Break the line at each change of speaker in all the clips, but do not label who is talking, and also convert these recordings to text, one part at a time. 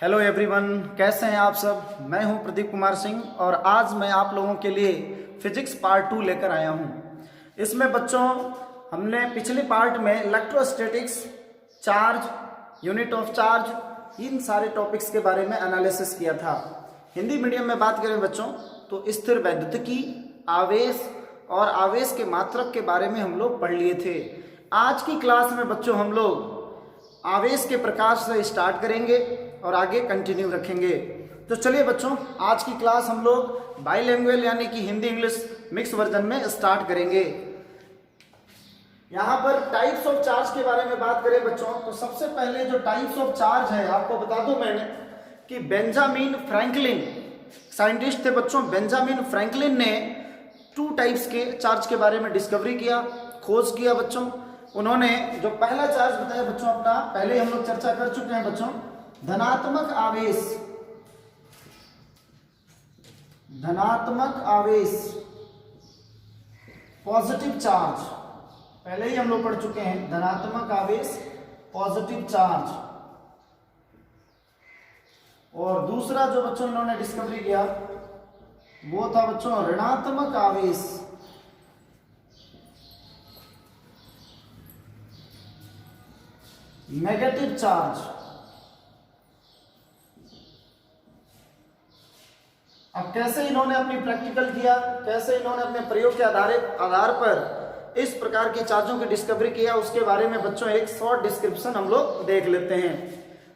Hello everyone, कैसे हैं आप सब। मैं हूं प्रदीप कुमार सिंह और आज मैं आप लोगों के लिए फिजिक्स पार्ट 2 लेकर आया हूं। इसमें बच्चों हमने पिछले पार्ट में electrostatics, charge, unit of charge, इन सारे टॉपिक्स के बारे में एनालिसिस किया था। हिंदी मीडियम में बात करें बच्चों तो स्थिर वैद्युतिकी, आवेश और आवेश के मात्रक के बारे में हम लोग पढ़ लिए थे। आज की क्लास में बच्चों हम लोग आवेश के प्रकार से स्टार्ट करेंगे और आगे कंटिन्यू रखेंगे। तो चलिए बच्चों, आज की क्लास हम लोग बाईलैंग्वेज यानी कि हिंदी इंग्लिश मिक्स वर्जन में स्टार्ट करेंगे। यहाँ पर टाइप्स ऑफ चार्ज के बारे में बात करें बच्चों तो सबसे पहले जो टाइप्स ऑफ चार्ज है आपको बता दूं मैंने कि बेंजामिन फ्रैंकलिन साइंटिस्ट थे बच्चों। बेंजामिन फ्रैंकलिन ने 2 टाइप्स के चार्ज के बारे में डिस्कवरी किया, खोज किया बच्चों। उन्होंने जो पहला चार्ज बताया बच्चों अपना, पहले हम लोग चर्चा कर चुके हैं बच्चों, धनात्मक आवेश। धनात्मक आवेश, पॉजिटिव चार्ज, पहले ही हम लोग पढ़ चुके हैं। धनात्मक आवेश, पॉजिटिव चार्ज। और दूसरा जो बच्चों इन्होंने डिस्कवरी किया वो था बच्चों ऋणात्मक आवेश। Negative charge. अब कैसे इन्होंने अपनी प्रैक्टिकल किया, कैसे इन्होंने अपने प्रयोग के आधार पर इस प्रकार के चार्जों की डिस्कवरी किया, उसके बारे में बच्चों एक शॉर्ट डिस्क्रिप्शन हम लोग देख लेते हैं।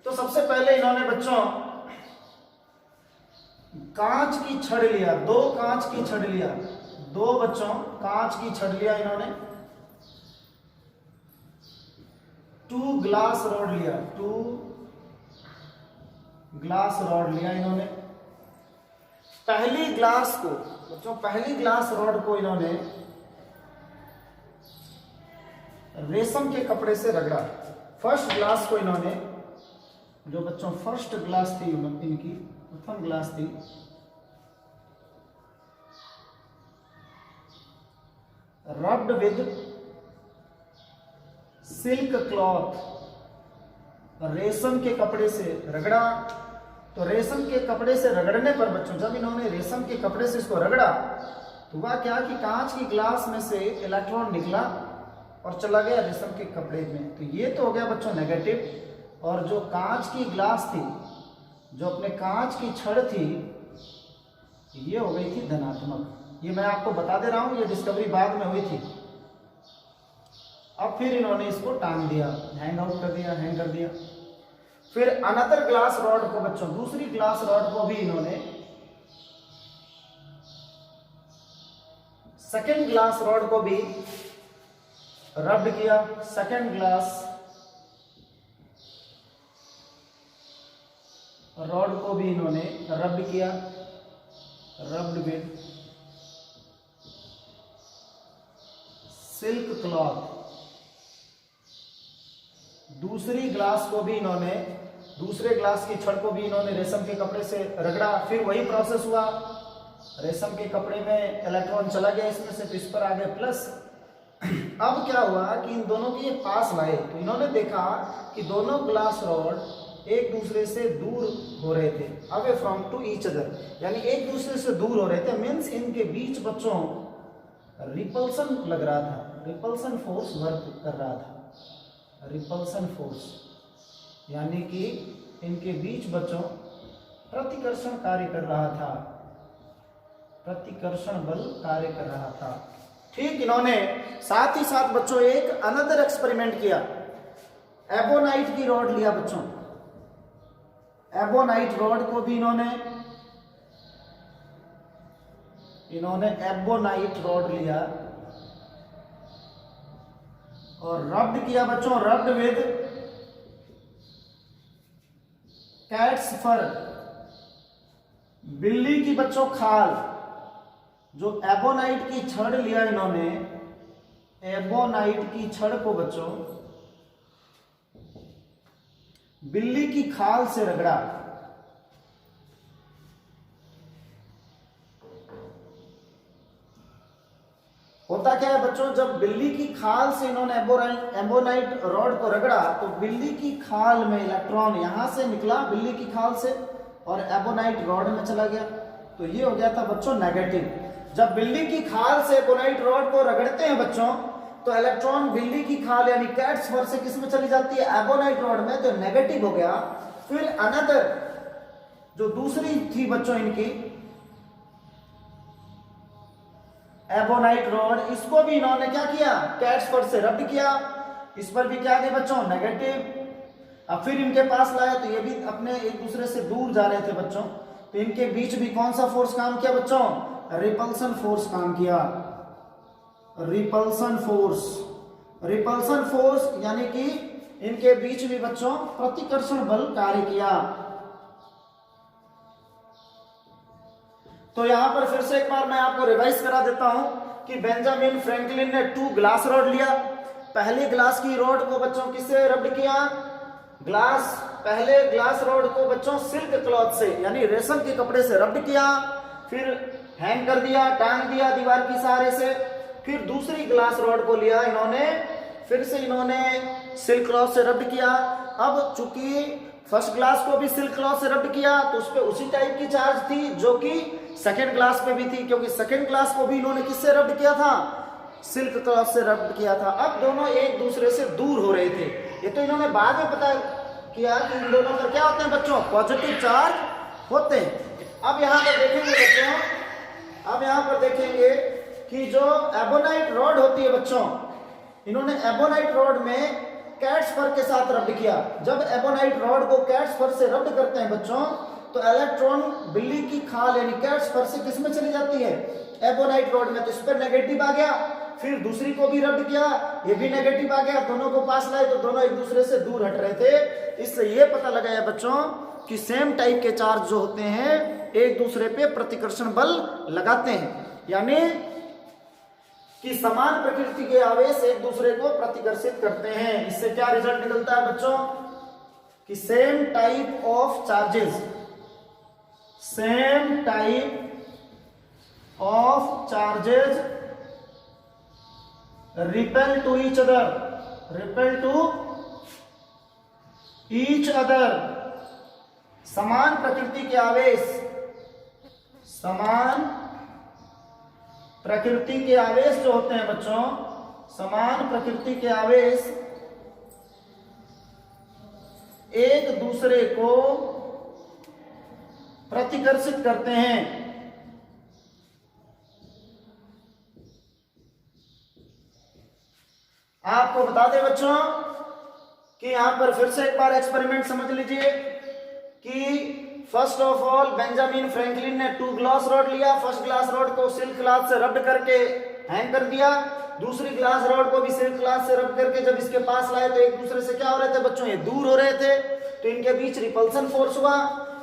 तो सबसे पहले इन्होंने बच्चों कांच की छड़ लिया, 2 कांच की छड़ लिया, 2 बच्चों कांच की छड़ लिया इन्होंने। 2 ग्लास रॉड लिया, 2 ग्लास रॉड लिया इन्होंने। पहली ग्लास को बच्चों, पहली ग्लास रॉड को इन्होंने रेशम के कपड़े से रगड़ा। फर्स्ट ग्लास को इन्होंने, जो बच्चों फर्स्ट ग्लास थी इनकी, प्रथम ग्लास थी, रब्ड विद सिल्क क्लॉथ, रेशम के कपड़े से रगड़ा। तो रेशम के कपड़े से रगड़ने पर बच्चों, जब इन्होंने रेशम के कपड़े से इसको रगड़ा तो हुआ क्या कि कांच की ग्लास में से इलेक्ट्रॉन निकला और चला गया रेशम के कपड़े में। तो ये तो हो गया बच्चों नेगेटिव। और जो कांच की ग्लास थी, जो अपने कांच की छड़ थी, ये हो गई थी धनात्मक। ये मैं आपको बता दे रहा हूं, ये डिस्कवरी बाद में हुई थी। अब फिर इन्होंने इसको टांग दिया, हैंग आउट कर दिया, हैंग कर दिया। फिर अनदर ग्लास रॉड को बच्चों, दूसरी ग्लास रॉड को भी इन्होंने, सेकेंड ग्लास रॉड को भी रब्ड किया। सेकेंड ग्लास रॉड को भी इन्होंने रब्ड किया, रब्ड विद सिल्क क्लॉथ। दूसरी ग्लास को भी इन्होंने, दूसरे ग्लास की छड़ को भी इन्होंने रेशम के कपड़े से रगड़ा। फिर वही प्रोसेस हुआ, रेशम के कपड़े में इलेक्ट्रॉन चला गया इसमें से, तो इस पर आ गया प्लस। अब क्या हुआ कि इन दोनों के पास लाए तो इन्होंने देखा कि दोनों ग्लास रॉड एक दूसरे से दूर हो रहे थे, away from to each other, यानी एक दूसरे से दूर हो रहे थे। मीन्स इनके बीच बच्चों रिपल्सन लग रहा था, रिपल्सन फोर्स वर्क कर रहा था। रिपल्सन फोर्स यानी कि इनके बीच बच्चों प्रतिकर्षण कार्य कर रहा था, प्रतिकर्षण बल कार्य कर रहा था। ठीक, इन्होंने साथ ही साथ बच्चों एक अनदर एक्सपेरिमेंट किया। एबोनाइट की रॉड लिया बच्चों, एबोनाइट रॉड को भी इन्होंने एबोनाइट रॉड लिया और रब्ड किया बच्चों, रब्ड विद कैट्स फर, बिल्ली की बच्चों खाल। जो एबोनाइट की छड़ लिया इन्होंने, एबोनाइट की छड़ को बच्चों बिल्ली की खाल से रगड़ा। होता क्या है बच्चों, जब बिल्ली की खाल से इन्होंने एबोनाइट रॉड को रगड़ा तो बिल्ली की खाल में इलेक्ट्रॉन यहां से निकला बिल्ली की खाल से और एबोनाइट रॉड में चला गया, तो ये हो गया था बच्चों नेगेटिव। जब बिल्ली की खाल से एबोनाइट रॉड को रगड़ते हैं बच्चों तो इलेक्ट्रॉन बिल्ली की खाल यानी कैट्स फर से किस में चली जाती है, एबोनाइट रॉड में, तो नेगेटिव हो गया। फिर अनदर जो दूसरी थी बच्चों इनकी एबोनाइट रॉड, इसको भी इन्होंने क्या किया, कैट्स फर से रब्ड किया, इस पर भी क्या दी बच्चों, नेगेटिव। अब फिर इनके पास लाया तो ये भी अपने एक दूसरे से दूर जा रहे थे बच्चों, तो इनके बीच भी कौन सा फोर्स काम किया बच्चों, रिपल्सन फोर्स काम किया, रिपल्सन फोर्स। रिपल्सन फोर्स यानी कि इनके बीच भी बच्चों प्रतिकर्षण बल कार्य किया। तो यहां पर फिर से एक बार मैं आपको रिवाइज करा देता हूं कि बेंजामिन फ्रैंकलिन ने 2 ग्लास रॉड लिया। पहली ग्लास की रॉड को बच्चों किससे रब्ड किया, पहले ग्लास रॉड को बच्चों सिल्क क्लॉथ से यानी रेशम के कपड़े से रब्ड किया, फिर हैंग कर दिया, टांग दिया दीवार की सहारे से। फिर दूसरी ग्लास रॉड को लिया इन्होंने, फिर से इन्होंने सिल्क क्लॉथ से रब्ड किया। अब चूंकि फर्स्ट ग्लास को भी सिल्क क्लॉथ से रब्ड किया तो उस पर उसी टाइप की चार्ज थी जो कि सेकेंड ग्लास पे भी थी, क्योंकि सेकेंड ग्लास को भी इन्होंने किससे रब्ड किया था, सिल्क क्लॉथ से रब्ड किया था। अब दोनों एक दूसरे से दूर हो रहे थे, ये तो इन्होंने बाद में पता किया कि इन दोनों पर क्या होते हैं बच्चों, पॉजिटिव चार्ज होते हैं। अब यहाँ पर देखेंगे बच्चों, अब यहाँ पर देखेंगे कि जो एबोनाइट रॉड होती है बच्चों, इन्होंने एबोनाइट रॉड में कैट्स फर के साथ रब्ड किया। जब एबोनाइट रॉड को कैट्स फर से रब्ड करते हैं बच्चों तो इलेक्ट्रॉन बिल्ली की खाल यानी कैट्स फर से किस में चली जाती है, एबोनाइट रॉड में, तो इस पर नेगेटिव आ गया। फिर दूसरी को भी रब्ड किया, ये भी नेगेटिव आ गया, दोनों को पास लाए तो दोनों एक दूसरे से दूर हट रहे थे। इससे ये पता लगाया बच्चों कि सेम टाइप के चार्ज जो होते हैं एक दूसरे पे प्रतिकर्षण बल लगाते हैं, यानी कि समान प्रकृति के आवेश एक दूसरे को प्रतिकर्षित करते हैं। इससे क्या रिजल्ट निकलता है बच्चों कि same type of charges, same type of charges repel to each other, repel to each other. समान प्रकृति के आवेश, समान प्रकृति के आवेश जो होते हैं बच्चों, समान प्रकृति के आवेश एक दूसरे को प्रतिकर्षित करते हैं। आपको बता दें बच्चों कि यहां पर फिर से एक बार एक्सपेरिमेंट समझ लीजिए कि first of all Benjamin Franklin ने 2 ग्लास रॉड लिया। फर्स्ट ग्लास रॉड को सिल्क क्लॉथ से रब्ड करके हैंग कर दिया, दूसरी ग्लास रॉड को भी सिल्क क्लॉथ से रब्ड करके जब इसके पास लाए तो एक दूसरे से क्या हो रहे थे बच्चों, ये दूर हो रहे थे, तो इनके बीच रिपल्सन फोर्स हुआ।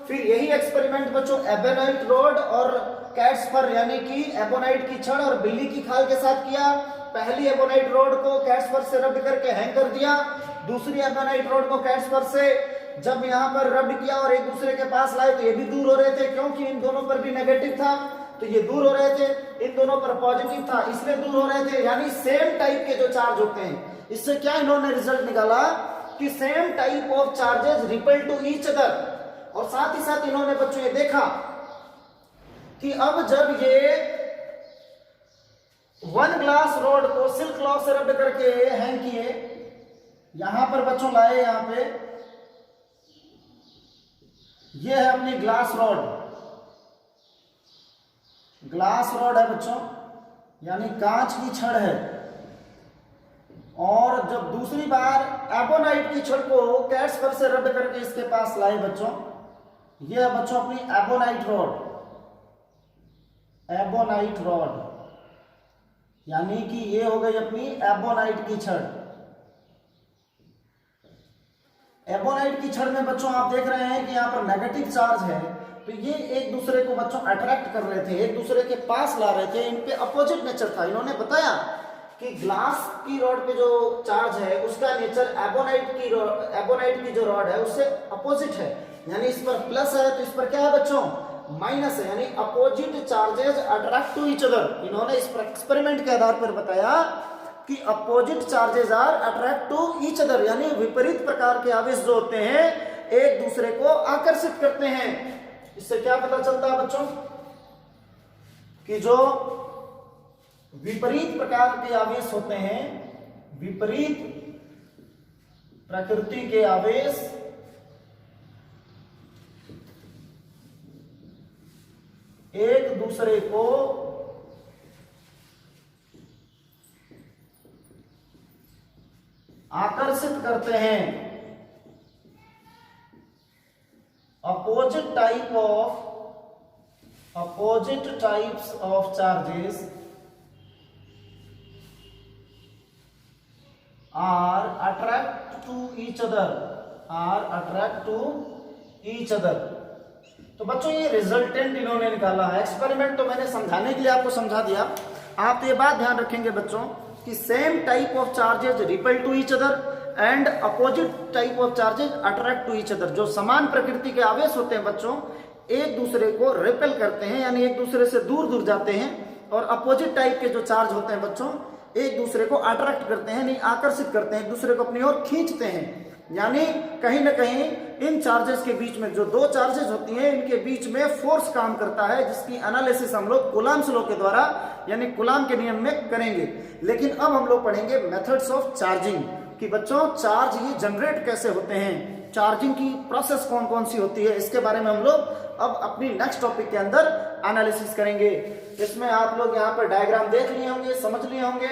फिर यही एक्सपेरिमेंट बच्चों एबोनाइट रॉड और कैट्स फर यानी कि एबोनाइट की छड़ और बिल्ली की खाल के साथ किया। पहली एबोनाइट रॉड को कैट्स फर से रब्ड करके हैंग कर दिया, दूसरी एबोनाइट रॉड को कैट्स फर से जब यहाँ पर रब्ड किया और एक दूसरे के पास लाए तो ये भी दूर हो रहे थे, क्योंकि इन दोनों पर भी नेगेटिव था तो ये दूर हो रहे थे, इन दोनों पर पॉजिटिव था इसलिए दूर हो रहे थे, यानी सेम टाइप के जो चार्ज होते हैं। इससे क्या इन्होंने रिजल्ट निकाला कि same type of charges repel to each other. और साथ ही साथ इन्होंने बच्चों ये देखा कि अब जब ये 1 ग्लास रॉड को सिल्क क्लॉथ से रब्ड करके हैंग किए, यहां पर बच्चों लाए, यहां पे ये है अपनी ग्लास रॉड, ग्लास रॉड है बच्चों यानी कांच की छड़ है। और जब दूसरी बार एबोनाइट की छड़ को कैट्स फर से रब्ड करके इसके पास लाए बच्चों, ये है बच्चों अपनी एबोनाइट रॉड, एबोनाइट रॉड यानी कि ये हो गई अपनी एबोनाइट की छड़। एबोनाइट की छड़ में बच्चों आप देख रहे हैं कि यहाँ पर नेगेटिव चार्ज है, तो ये एक दूसरे को बच्चों अट्रैक्ट कर रहे थे, एक दूसरे के पास ला रहे थे, इन पे अपोजिट नेचर था। इन्होंने बताया कि ग्लास की रॉड पे जो चार्ज है उसका नेचर एबोनाइट की जो रॉड है उससे अपोजिट है, यानी इस पर प्लस है तो इस पर क्या है बच्चों, माइनस है, यानी opposite charges attract to each other. इन्होंने इस एक्सपेरिमेंट के आधार पर बताया कि opposite charges are attract to each other, यानी विपरीत प्रकार के आवेश जो होते हैं एक दूसरे को आकर्षित करते हैं। इससे क्या पता चलता है बच्चों कि जो विपरीत प्रकार के आवेश होते हैं, विपरीत प्रकृति के आवेश एक दूसरे को आकर्षित करते हैं। Opposite types of charges are attract to each other. तो बच्चों ये रिजल्टेंट इन्होंने निकाला है। एक्सपेरिमेंट तो मैंने समझाने के लिए आपको समझा दिया। आप तो ये बात ध्यान रखेंगे बच्चों कि same type of charges repel to each other and opposite type of charges attract to each other. जो समान प्रकृति के आवेश होते हैं बच्चों एक दूसरे को रिपेल करते हैं, यानी एक दूसरे से दूर दूर जाते हैं, और अपोजिट टाइप के जो चार्ज होते हैं बच्चों एक दूसरे को अट्रैक्ट करते हैं, यानी आकर्षित करते हैं, एक दूसरे को अपनी ओर खींचते हैं। यानी कहीं ना कहीं इन चार्जेस के बीच में जो दो चार्जेस होती हैं इनके बीच में फोर्स काम करता है, जिसकी एनालिसिस हम लोग कूलाम्स लॉ के द्वारा यानी कूलाम के नियम में करेंगे। लेकिन अब हम लोग पढ़ेंगे मेथड्स ऑफ चार्जिंग कि बच्चों चार्ज ये जनरेट कैसे होते हैं, चार्जिंग की प्रोसेस कौन कौन सी होती है, इसके बारे में हम लोग अब अपनी नेक्स्ट टॉपिक के अंदर एनालिसिस करेंगे। इसमें आप लोग यहाँ पर डायग्राम देख लिए होंगे, समझ लिए होंगे।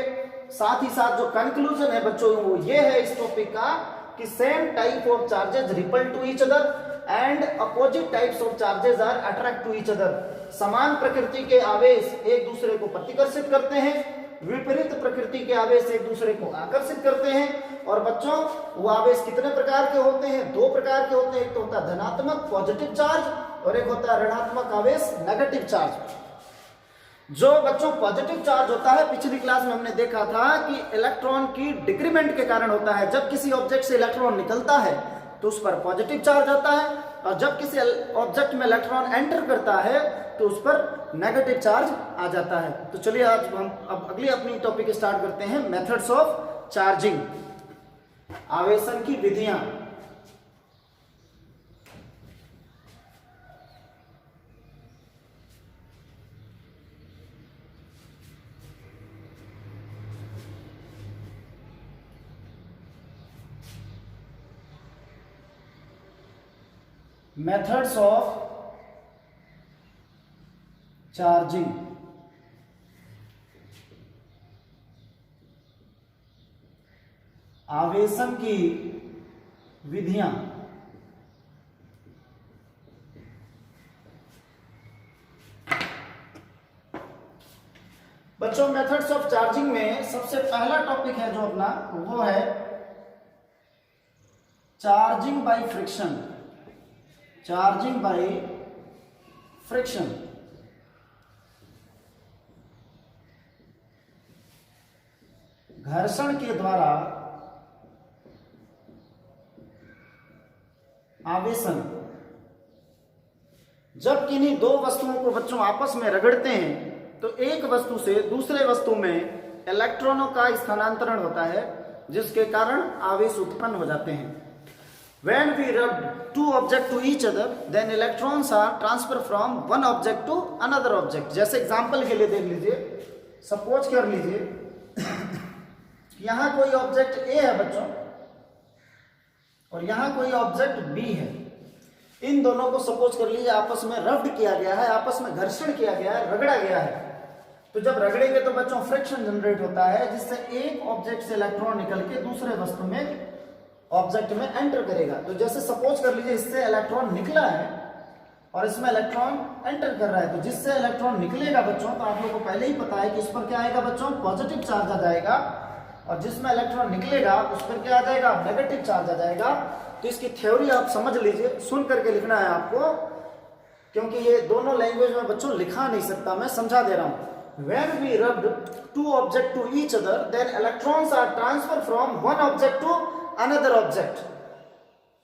साथ ही साथ जो कंक्लूजन है बच्चों वो ये है इस टॉपिक का कि same type of charges repel to each other and opposite types of charges are attract to each other. समान प्रकृति के आवेश एक दूसरे को प्रतिकर्षित करते हैं, विपरीत प्रकृति के आवेश एक दूसरे को आकर्षित करते हैं। और बच्चों वो आवेश कितने प्रकार के होते हैं? दो प्रकार के होते हैं। एक तो होता है धनात्मक पॉजिटिव चार्ज और एक होता है ऋणात्मक आवेश नेगेटिव चार्ज। जो बच्चों पॉजिटिव चार्ज होता है पिछली क्लास में हमने देखा था कि इलेक्ट्रॉन की डिक्रीमेंट के कारण होता है। जब किसी ऑब्जेक्ट से इलेक्ट्रॉन निकलता है तो उस पर पॉजिटिव चार्ज आता है, और जब किसी ऑब्जेक्ट में इलेक्ट्रॉन एंटर करता है तो उस पर नेगेटिव चार्ज आ जाता है। तो चलिए आज हम अब अगली अपनी टॉपिक स्टार्ट करते हैं, मेथड्स ऑफ चार्जिंग, आवेशन की विधियां। मेथड्स ऑफ चार्जिंग, आवेशन की विधियां। बच्चों मेथड्स ऑफ चार्जिंग में सबसे पहला टॉपिक है जो अपना वो है charging by friction. Charging by friction. घर्षण के द्वारा आवेशन। जब किन्हीं दो वस्तुओं को बच्चों आपस में रगड़ते हैं तो एक वस्तु से दूसरे वस्तु में इलेक्ट्रॉनों का स्थानांतरण होता है, जिसके कारण आवेश उत्पन्न हो जाते हैं। When we rub two objects to each other, then electrons are transferred from one object to another object. जैसे एग्जाम्पल के लिए देख लीजिए, सपोज कर लीजिए यहाँ कोई ऑब्जेक्ट A है बच्चों और यहाँ कोई ऑब्जेक्ट B है। इन दोनों को सपोज कर लीजिए आपस में रब्ड किया गया है, आपस में घर्षण किया गया है, रगड़ा गया है। तो जब रगड़ेंगे तो बच्चों फ्रिक्शन जनरेट होता है, जिससे एक ऑब्जेक्ट से इलेक्ट्रॉन निकल के दूसरे वस्तु में ऑब्जेक्ट में एंटर करेगा। तो जैसे सपोज कर लीजिए इससे इलेक्ट्रॉन निकला है और इसमें इलेक्ट्रॉन एंटर कर रहा है, तो जिससे इलेक्ट्रॉन निकलेगा बच्चों तो आप लोगों को पहले ही पता है कि इस पर क्या आएगा बच्चों, पॉजिटिव चार्ज आ जाएगा, और जिसमें इलेक्ट्रॉन निकलेगा उस पर क्या आ जाएगा, नेगेटिव चार्ज आ जाएगा। तो इसकी थ्योरी आप समझ लीजिए, सुन करके लिखना है आपको, क्योंकि ये दोनों लैंग्वेज में बच्चों लिखा नहीं सकता, मैं समझा दे रहा हूं। When we rubbed two objects to each other, then electrons are transferred from one object to another object.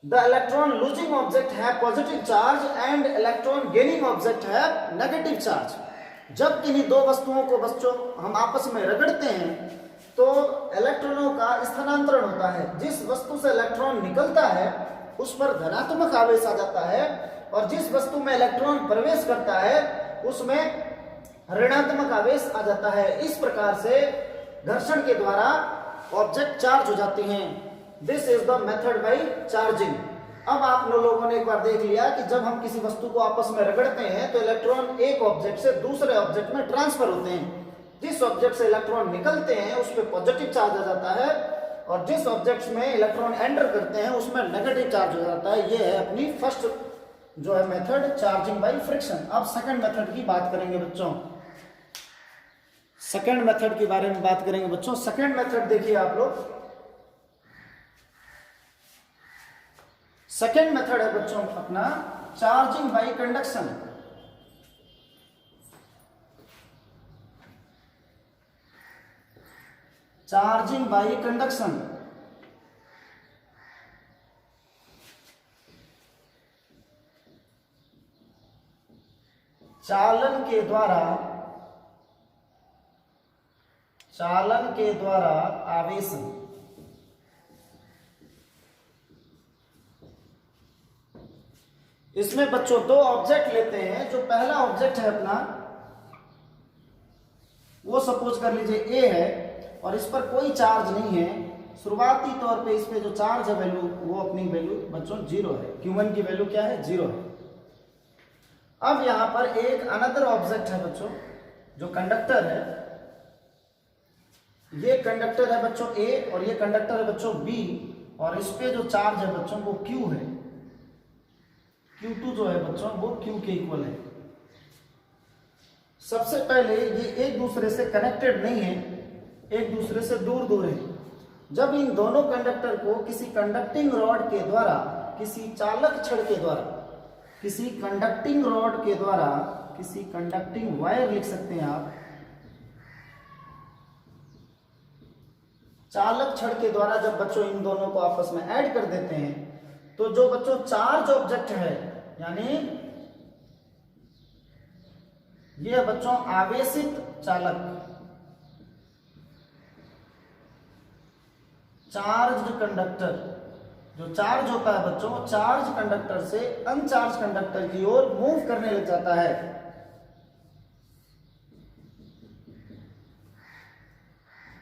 The electron losing object have positive charge and electron gaining object have negative charge. जब किन्हीं दो वस्तुओं को बच्चों हम आपस में रगड़ते हैं तो इलेक्ट्रॉनों का स्थानांतरण होता है। जिस वस्तु से इलेक्ट्रॉन निकलता है उस पर धनात्मक आवेश आ जाता है, और जिस वस्तु में इलेक्ट्रॉन प्रवेश करता है उसमें ऋणात्मक आवेश आ जाता है। इस प्रकार से घर्षण के द्वारा ऑब्जेक्ट चार्ज हो जाती हैं। This is the method by charging. अब आप लोगों ने एक बार देख लिया कि जब हम किसी वस्तु को आपस में रगड़ते हैं तो इलेक्ट्रॉन एक ऑब्जेक्ट से दूसरे ऑब्जेक्ट में ट्रांसफर होते हैं। जिस ऑब्जेक्ट से इलेक्ट्रॉन निकलते हैं उस पर पॉजिटिव चार्ज आ जाता है, और जिस ऑब्जेक्ट में इलेक्ट्रॉन एंटर करते हैं उसमें नेगेटिव चार्ज हो जाता है। ये है अपनी फर्स्ट जो है मेथड, चार्जिंग बाय फ्रिक्शन। अब सेकंड मेथड की बात करेंगे बच्चों। सेकंड मेथड के बारे में बात करेंगे बच्चों। सेकंड मेथड देखिए आप लोग। सेकंड मेथड है बच्चों अपना charging by conduction. Charging by conduction. चालन के द्वारा आवेशन। इसमें बच्चों दो ऑब्जेक्ट लेते हैं। जो पहला ऑब्जेक्ट है अपना वो सपोज कर लीजिए ए है, और इस पर कोई चार्ज नहीं है। शुरुआती तौर पे इस पे जो चार्ज है वैल्यू, वो अपनी वैल्यू बच्चों 0 है। Q1 की वैल्यू क्या है? 0 है। अब यहां पर एक अनदर ऑब्जेक्ट है बच्चों जो कंडक्टर है। ये कंडक्टर है बच्चों A और ये कंडक्टर है बच्चों B, और इस पे जो चार्ज है बच्चों वो Q है। Q2 जो है बच्चों वो Q के इक्वल है। सबसे पहले ये एक दूसरे से कनेक्टेड नहीं है, एक दूसरे से दूर दूर है। जब इन दोनों कंडक्टर को किसी कंडक्टिंग रॉड के द्वारा, किसी चालक छड़ के द्वारा, किसी कंडक्टिंग रॉड के द्वारा, किसी कंडक्टिंग वायर लिख सकते हैं आप, चालक छड़ के द्वारा जब बच्चों इन दोनों को आपस में ऐड कर देते हैं तो जो बच्चों चार्ज ऑब्जेक्ट है, यानी ये बच्चों आवेशित चालक, चार्ज कंडक्टर, जो चार्ज होता है बच्चों चार्ज कंडक्टर से अनचार्ज कंडक्टर की ओर मूव करने लग जाता है।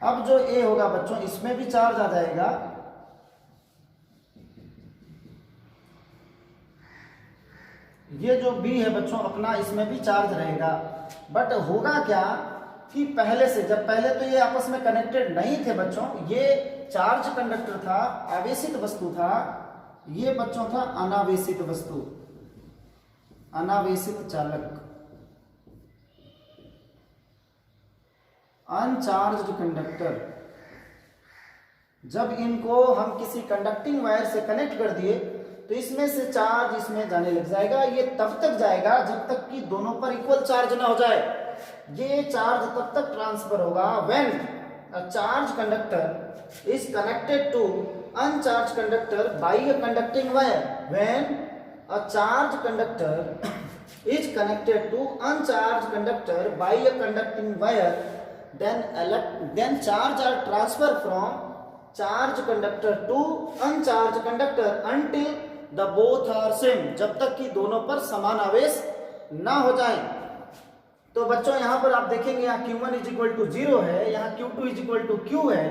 अब जो ए होगा बच्चों इसमें भी चार्ज आ जाएगा, ये जो बी है बच्चों अपना इसमें भी चार्ज रहेगा। बट होगा क्या कि पहले से, जब पहले तो ये आपस में कनेक्टेड नहीं थे बच्चों, ये चार्ज कंडक्टर था, आवेशित वस्तु था, ये बच्चों था अनावेशित वस्तु, अनावेशित चालक, अनचार्ज्ड कंडक्टर। जब इनको हम किसी कंडक्टिंग वायर से कनेक्ट कर दिए तो इसमें से चार्ज इसमें जाने लग जाएगा। ये तब तक जाएगा जब तक कि दोनों पर इक्वल चार्ज ना हो जाए। ये चार्ज तब तक ट्रांसफर होगा when a charge conductor is connected to uncharge conductor by a conducting wire. When a charge conductor is connected to uncharge conductor by a conducting wire, then charge are transferred from charge conductor to uncharged conductor until the both are same, जब तक कि दोनों पर समान आवेश ना हो जाए। तो बच्चों यहां पर आप देखेंगे यहाँ Q1 इज इक्वल टू 0 है, यहाँ Q2 is equal to Q है।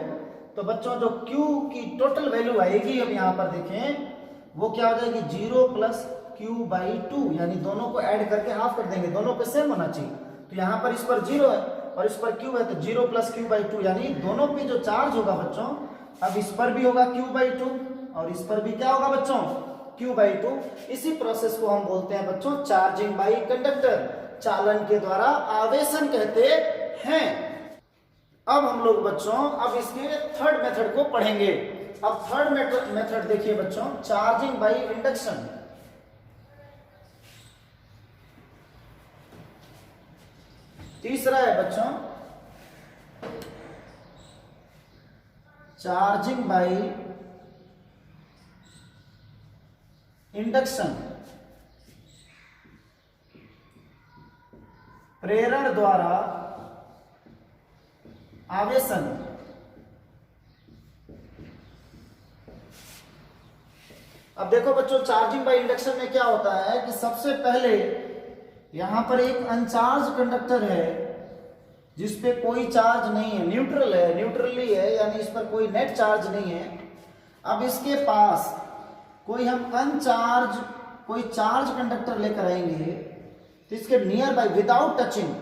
तो बच्चों जो Q की टोटल वैल्यू आएगी, अब यहाँ पर देखें वो क्या हो जाएगी 0 प्लस Q/2, यानी दोनों को ऐड करके हाफ कर देंगे, दोनों पे सेम होना चाहिए। तो यहाँ पर इस पर 0 है और इस पर Q है, तो 0 प्लस Q/2, यानी दोनों पे जो चार्ज होगा बच्चों, अब इस पर भी होगा Q/2 और इस पर भी क्या होगा बच्चों Q/2। इसी प्रोसेस को हम बोलते हैं बच्चों चार्जिंग बाय कंडक्टर, चालन के द्वारा आवेशन कहते हैं। अब हम लोग बच्चों अब इसके थर्ड मेथड को पढ़ेंगे। अब थर्ड मेथड देखिए बच्चों, चार्जिंग बाय इंडक्शन। तीसरा है बच्चों चार्जिंग बाय इंडक्शन, प्रेरण द्वारा आवेशन। अब देखो बच्चों, चार्जिंग बाय इंडक्शन में क्या होता है कि सबसे पहले यहां पर एक अनचार्ज कंडक्टर है जिसपे कोई चार्ज नहीं है, न्यूट्रल है, न्यूट्रली है, यानी इस पर कोई नेट चार्ज नहीं है। अब इसके पास कोई हम अनचार्ज कोई चार्ज कंडक्टर लेकर आएंगे तो इसके नियर बाय विदाउट टचिंग,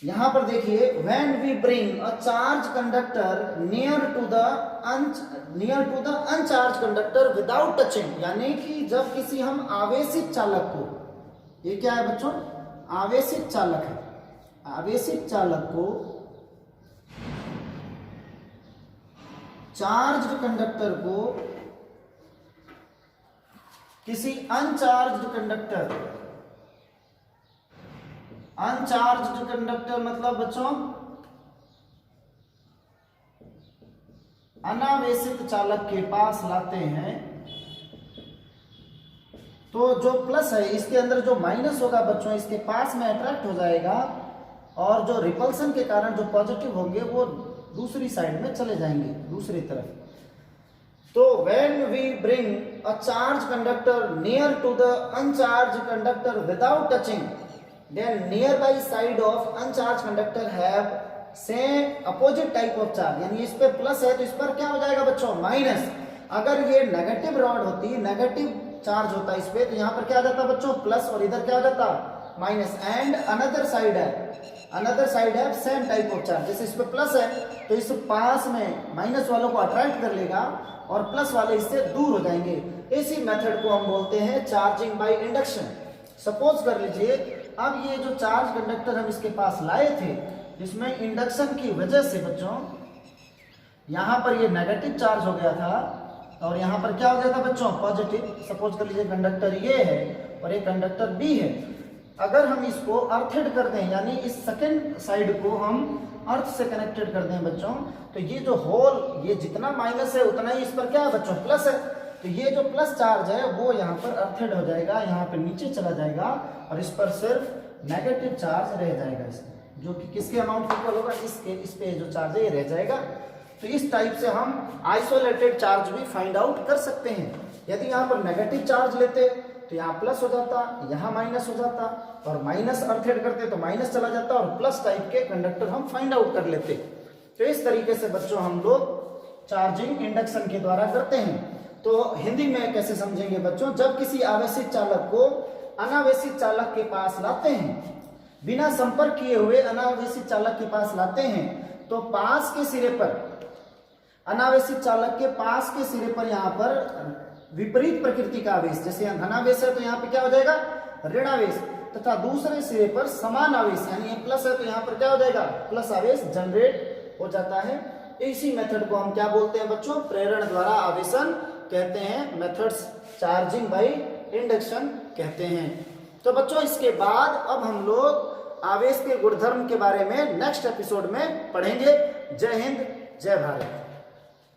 यहां पर देखिए, when we bring a charge conductor near to the uncharge conductor without touching, यानी कि जब किसी हम आवेशित चालक को, ये क्या है बच्चों, आवेशित चालक है, आवेशित चालक को चार्ज्ड कंडक्टर को किसी अनचार्ज्ड कंडक्टर मतलब बच्चों अनावेशित चालक के पास लाते हैं, तो जो प्लस है इसके अंदर जो माइनस होगा बच्चों इसके पास में अट्रैक्ट हो जाएगा, और जो रिपल्सन के कारण जो पॉजिटिव होंगे वो दूसरी साइड में चले जाएंगे, दूसरी तरफ। तो when we bring a charge conductor near to the uncharged conductor without touching, then nearby side of uncharged conductor have same opposite type of charge, यानी इस पे प्लस है तो इस पर क्या हो जाएगा बच्चों, माइनस। अगर ये नेगेटिव रॉड होती, नेगेटिव चार्ज होता इस पे, तो यहाँ पर क्या आ जाता बच्चों, प्लस, और इधर क्या हो जाता, माइनस। एंड अनदर साइड है सेम टाइप ऑफ चार्ज, जैसे इस पे प्लस है तो इस पास में माइनस वालों को अट्रैक्ट कर लेगा और प्लस वाले इससे दूर हो जाएंगे। इसी मेथड को हम बोलते हैं चार्जिंग बाय इंडक्शन। सपोज कर लीजिए, अब ये जो चार्ज कंडक्टर हम इसके पास लाए थे, जिसमें इंडक्शन की वजह से बच्चों यहाँ पर ये नेगेटिव चार्ज हो गया था और यहाँ पर क्या हो गया था बच्चों, पॉजिटिव। सपोज कर लीजिए कंडक्टर ये है और ये कंडक्टर बी है। अगर हम इसको अर्थेड कर दें, यानी इस सेकेंड साइड को हम अर्थ से कनेक्टेड कर दें बच्चों, तो ये जो होल, ये जितना माइनस है उतना ही इस पर क्या है बच्चों, प्लस है। तो ये जो प्लस चार्ज है वो यहाँ पर अर्थेड हो जाएगा, यहाँ पे नीचे चला जाएगा और इस पर सिर्फ नेगेटिव चार्ज रह जाएगा इसमें, जो कि किसके अमाउंट इक्वल होगा, इसके, इस पे जो चार्ज है ये रह जाएगा। तो इस टाइप से हम आइसोलेटेड चार्ज भी फाइंड आउट कर सकते हैं। यदि यहाँ पर नेगेटिव चार्ज लेते तो यहाँ प्लस हो जाता, यहाँ माइनस हो जाता, और माइनस अर्थेड करते तो माइनस चला जाता, और प्लस टाइप के कंडक्टर हम फाइंड आउट कर लेते। तो इस तरीके से बच्चों हम लोग चार्जिंग इंडक्शन के द्वारा करते हैं। तो हिंदी में कैसे समझेंगे बच्चों, जब किसी आवेशित चालक को अनावेशित चालक के पास लाते हैं, बिना संपर्क किए हुए अनावेशित चालक के पास लाते हैं, तो पास के सिरे पर, अनावेशित चालक के पास के सिरे पर यहाँ पर विपरीत प्रकृति का आवेश, जैसे धनावेश है तो यहाँ पे क्या हो जाएगा, ऋणावेश, तथा दूसरे सिरे पर समान आवेश, यानी ये प्लस है तो यहाँ पर क्या हो जाएगा, प्लस आवेश जनरेट हो जाता है। इसी मेथड को हम क्या बोलते हैं बच्चों, प्रेरण द्वारा आवेशन कहते हैं, मेथड्स चार्जिंग बाय इंडक्शन कहते हैं। तो बच्चों इसके बाद अब हम लोग आवेश के गुणधर्म के बारे में नेक्स्ट एपिसोड में पढ़ेंगे। जय हिंद, जय भारत।